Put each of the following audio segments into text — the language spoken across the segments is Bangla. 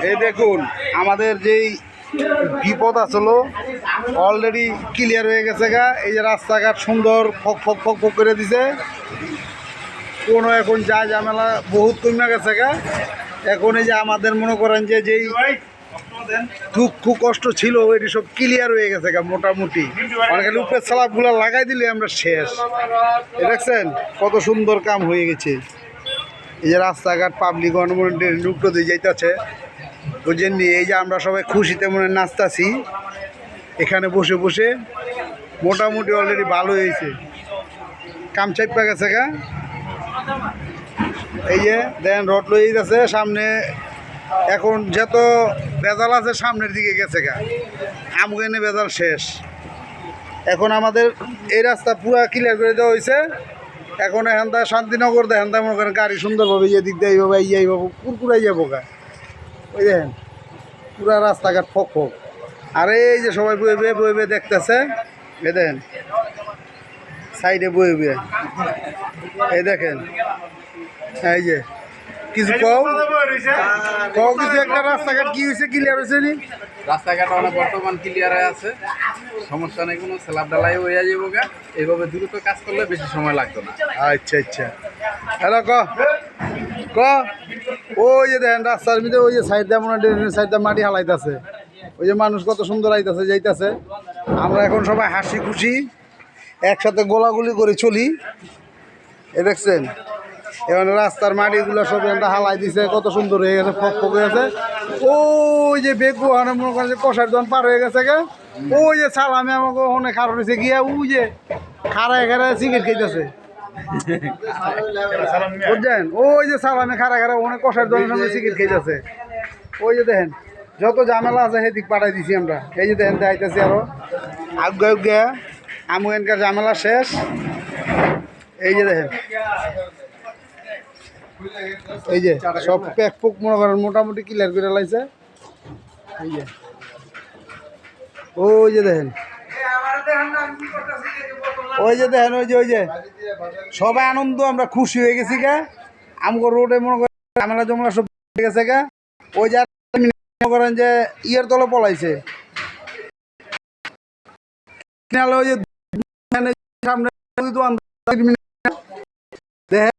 এই দেখুন আমাদের যেই বিপদ আসলো অলরেডি ক্লিয়ার হয়ে গেছে গা। এই যে রাস্তাঘাট সুন্দর ফক ফক ফক ফক করে দিছে, কোনো এখন যা ঝামেলা বহুত কমে গেছে গা। এখন এই যে আমাদের মনে করেন যে যেই দুঃখ কষ্ট ছিল এটি সব ক্লিয়ার হয়ে গেছে গা মোটামুটি। অনেক উপরের স্ল্যাবগুলো লাগাই দিলে আমরা শেষ। দেখছেন কত সুন্দর কাম হয়ে গেছে। এই যে রাস্তাঘাট পাবলিক গণমন্ডের লুকটো দিয়ে যাইতেছে বুঝছেন নি। এই যে আমরা সবাই খুশিতে মনে নাচতাছি এখানে বসে বসে, মোটামুটি অলরেডি ভালো হয়েছে, কাম চাইপা গেছে গা। এই যে দেন রড লই যাচ্ছে সামনে, এখন যত বেজাল আছে সামনের দিকে গেছে গা, আমগেনে বেজাল শেষ। এখন আমাদের এই রাস্তা পুরা ক্লিয়ার করে দেওয়া হয়েছে। এখন এখান থেকে শান্তিনগর দেখেন তা মনে করেন গাড়ি সুন্দরভাবে ইয়ে দিক দিয়ে এইভাবে এইভাবে কুরকুরাই যাবো গা। ওই দেখেন পুরা রাস্তাঘাট ফক ফক। আর এই যে সবাই বয়ে বয়ে বয়ে বয়ে দেখতেছে, এই দেখেন সাইডে বয়ে বয়ে, এই দেখেন এই যে কিছু কও কও কিছু একটা রাস্তাঘাট কি হয়েছে ক্লিয়ার হয়েছে নি? রাস্তাঘাট অনেক বর্তমান ক্লিয়ার হয়ে আছে, সমস্যা নেই, কোনো স্ল্যাব ডালাই হয়ে যাবো গা। এইভাবে দ্রুত কাজ করলে বেশি সময় লাগতো না। আচ্ছা আচ্ছা, হ্যালো ক ক ওই যে দেখেন রাস্তার ভিতরে ওই যে সাইড দিয়ে মনে হয় সাইড দিয়ে মাটি হালাইতেছে, ওই যে মানুষ কত সুন্দর আইতেছে যাইতেছে। আমরা এখন সবাই হাসি খুশি একসাথে গোলাগুলি করে চলি। এ দেখছেন এখানে রাস্তার মাটিগুলো সব এখানটা হালাই দিছে, কত সুন্দর হয়ে গেছে, ফক ফক হয়ে গেছে। ওই যে বেগু ওখানে মনে করেন যে কষার দোকান পার হয়ে গেছে গে। ওই যে সালামে আমাকে ওখানে খারাপ হয়েছে গিয়া, ওই যে খাড়ায় খাড়ায় সিগারেট খাইতেছে বুঝছেন। ওই যে সালামে খাড়া খাড়া ওখানে কষার দোকানের সামনে সিগারেট খাইতেছে। ওই যে দেখেন যত ঝামেলা আছে সেদিক পাঠাই দিছি আমরা। এই যে দেখেন দেখাইতেছি আরো আজ্ঞা উজ্ঞা আমু এনকার ঝামেলা শেষ। এই যে দেখেন এই যে সব প্যাক পুক মনে করেন মোটামুটি ক্লিয়ার করে লাইছে। এই যে ওই যে দেখেন ওই যে দেখেন ওই যে সবাই আনন্দ, আমরা খুশি হয়ে গেছি গা। আমগো রোডে মনে করেন ঝামেলা জমলা সব গেছে গা। ওই যে মনে করেন যে ইয়ের তলে পলাইছে ওই যে সামনে দেখেন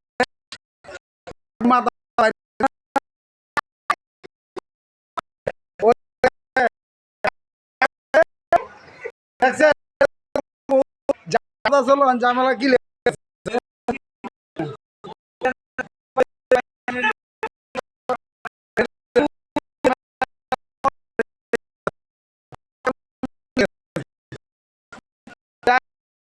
মাথা ঝামেলা কি